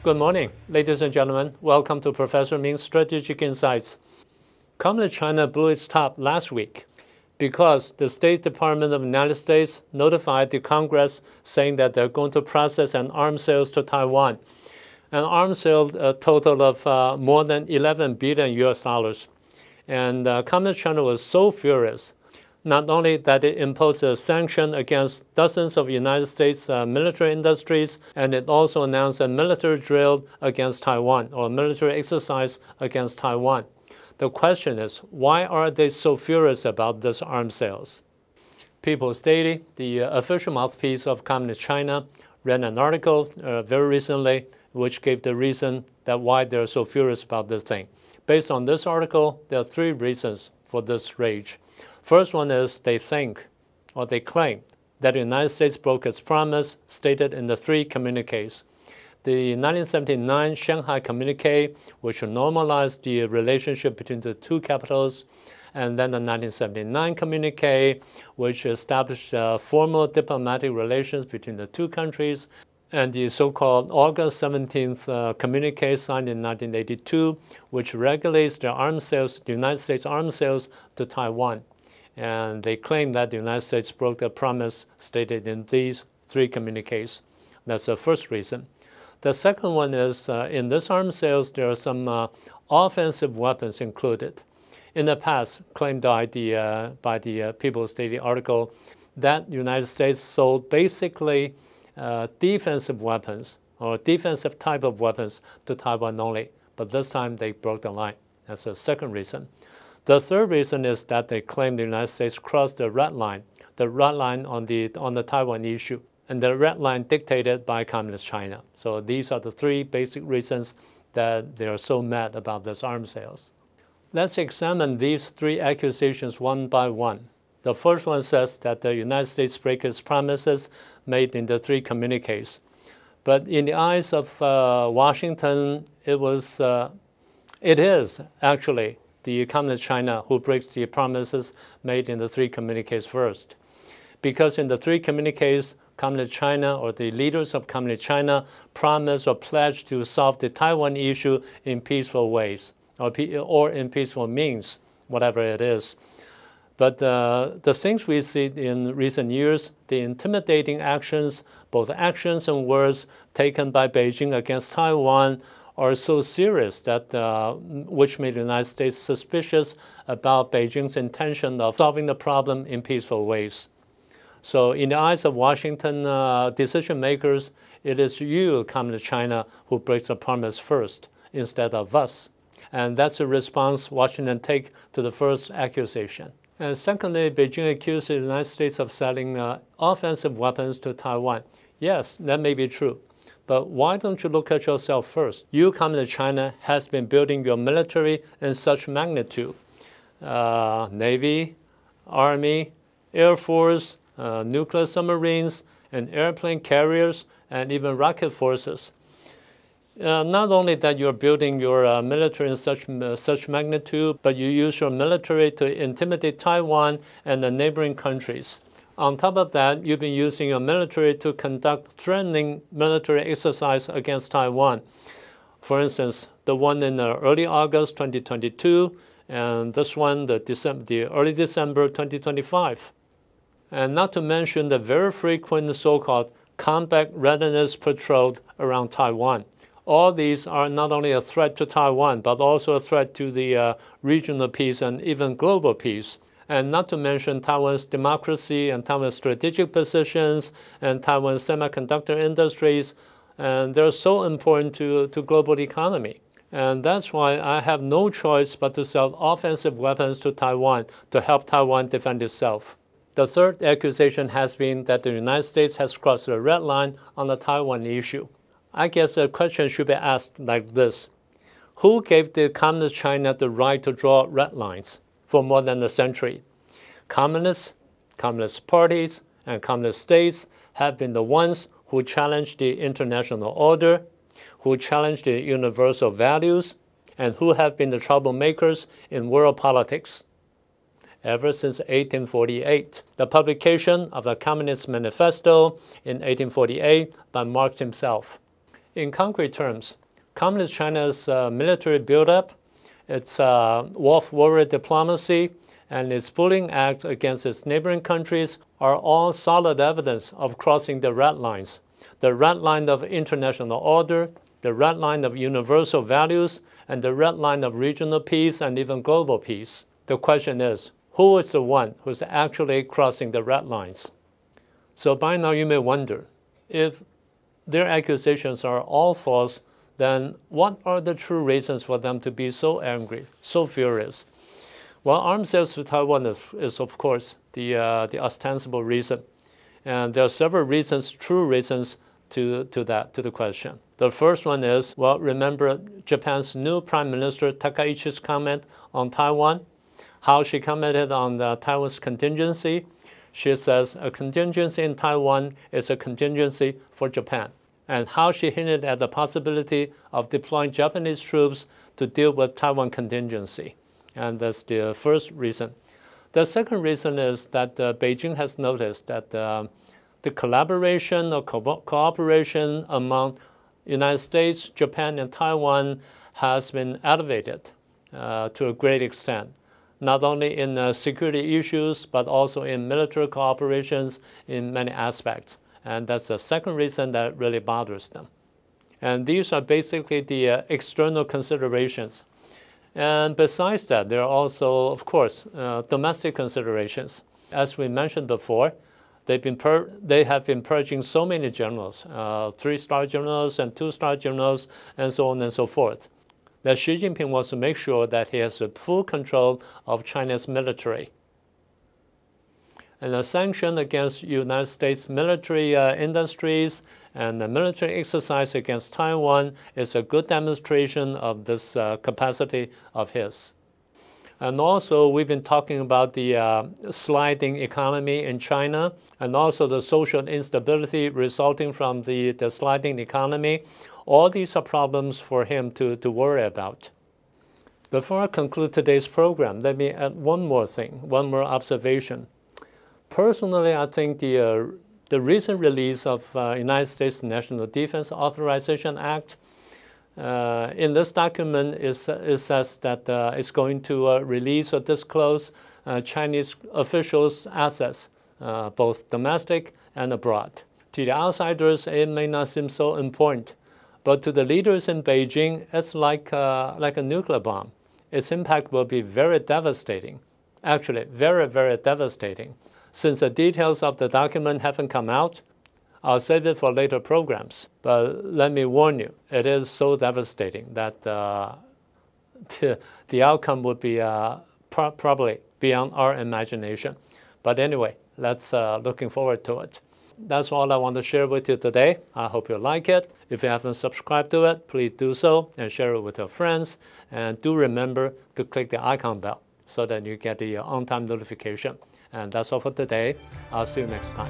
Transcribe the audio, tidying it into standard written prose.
Good morning, ladies and gentlemen. Welcome to Professor Ming's Strategic Insights. Communist China blew its top last week because the State Department of the United States notified the Congress saying that they're going to process an arms sales to Taiwan. An arms sale total of more than $11 billion US. And Communist China was so furious, not only that it imposed a sanction against dozens of United States military industries, and it also announced a military drill against Taiwan, or a military exercise against Taiwan. The question is, why are they so furious about this arms sales? People's Daily, the official mouthpiece of Communist China, ran an article very recently which gave the reason that why they're so furious about this thing. Based on this article, there are three reasons for this rage. First one is they think, or they claim, that the United States broke its promise stated in the three communiques. The 1979 Shanghai Communique, which normalized the relationship between the two capitals, and then the 1979 Communique, which established formal diplomatic relations between the two countries, and the so-called August 17th Communique signed in 1982, which regulates the arms sales, the United States arms sales to Taiwan. And they claim that the United States broke the promise stated in these three communiques. That's the first reason. The second one is in this arms sales, there are some offensive weapons included. In the past, claimed by the People's Daily article, that the United States sold basically defensive weapons or defensive type of weapons to Taiwan only. But this time they broke the line. That's the second reason. The third reason is that they claim the United States crossed the red line on the Taiwan issue, and the red line dictated by Communist China. So these are the three basic reasons that they are so mad about this arms sales. Let's examine these three accusations one by one. The first one says that the United States breaks its promises made in the three communiques. But in the eyes of Washington, it is actually the Communist China who breaks the promises made in the three communiques first. Because in the three communiques, Communist China, or the leaders of Communist China, promised or pledged to solve the Taiwan issue in peaceful ways, or in peaceful means, whatever it is. But the things we see in recent years, the intimidating actions, both actions and words taken by Beijing against Taiwan, are so serious that which made the United States suspicious about Beijing's intention of solving the problem in peaceful ways. So in the eyes of Washington decision makers, it is you, Communist China, who breaks the promise first instead of us. And that's the response Washington takes to the first accusation. And secondly, Beijing accused the United States of selling offensive weapons to Taiwan. Yes, that may be true. But why don't you look at yourself first? You, Communist China, has been building your military in such magnitude. Navy, Army, Air Force, nuclear submarines, and airplane carriers, and even rocket forces. Not only that you're building your military in such magnitude, but you use your military to intimidate Taiwan and the neighboring countries. On top of that, you've been using your military to conduct threatening military exercise against Taiwan. For instance, the one in early August 2022, and this one, the early December 2025. And not to mention the very frequent so-called combat readiness patrol around Taiwan. All these are not only a threat to Taiwan, but also a threat to the regional peace and even global peace. And not to mention Taiwan's democracy and Taiwan's strategic positions and Taiwan's semiconductor industries. And they're so important to global economy. And that's why I have no choice but to sell offensive weapons to Taiwan to help Taiwan defend itself. The third accusation has been that the United States has crossed the red line on the Taiwan issue. I guess the question should be asked like this. Who gave the Communist China the right to draw red lines for more than a century? Communists, communist parties, and communist states have been the ones who challenged the international order, who challenged the universal values, and who have been the troublemakers in world politics. Ever since 1848, the publication of the Communist Manifesto in 1848 by Marx himself. In concrete terms, Communist China's military buildup, its wolf warrior diplomacy, and its bullying acts against its neighboring countries are all solid evidence of crossing the red lines. The red line of international order, the red line of universal values, and the red line of regional peace and even global peace. The question is, who is the one who's actually crossing the red lines? So by now you may wonder, if their accusations are all false, then what are the true reasons for them to be so angry, so furious? Well, arms sales to Taiwan is of course, the ostensible reason. And there are several reasons, true reasons to the question. The first one is, well, remember Japan's new Prime Minister Takaichi's comment on Taiwan, how she commented on Taiwan's contingency. She says a contingency in Taiwan is a contingency for Japan, and how she hinted at the possibility of deploying Japanese troops to deal with Taiwan contingency. And that's the first reason. The second reason is that Beijing has noticed that the collaboration or cooperation among United States, Japan, and Taiwan has been elevated to a great extent, not only in security issues, but also in military cooperations in many aspects. And that's the second reason that really bothers them. And these are basically the external considerations. And besides that, there are also, of course, domestic considerations. As we mentioned before, they have been purging so many generals, 3-star generals and 2-star generals, and so on and so forth, that Xi Jinping wants to make sure that he has full control of China's military. And a sanction against United States military industries and the military exercise against Taiwan is a good demonstration of this capacity of his. And also, we've been talking about the sliding economy in China, and also the social instability resulting from the sliding economy. All these are problems for him to worry about. Before I conclude today's program, let me add one more thing, one more observation. Personally, I think the recent release of United States National Defense Authorization Act, in this document, it says that it's going to release or disclose Chinese officials' assets, both domestic and abroad. To the outsiders, it may not seem so important, but to the leaders in Beijing, it's like a nuclear bomb. Its impact will be very devastating, actually very, very devastating. Since the details of the document haven't come out, I'll save it for later programs. But let me warn you, it is so devastating that the outcome would be probably beyond our imagination. But anyway, let's looking forward to it. That's all I want to share with you today. I hope you like it. If you haven't subscribed to it, please do so and share it with your friends. And do remember to click the icon bell so that you get the on-time notification. And that's all for today. I'll see you next time.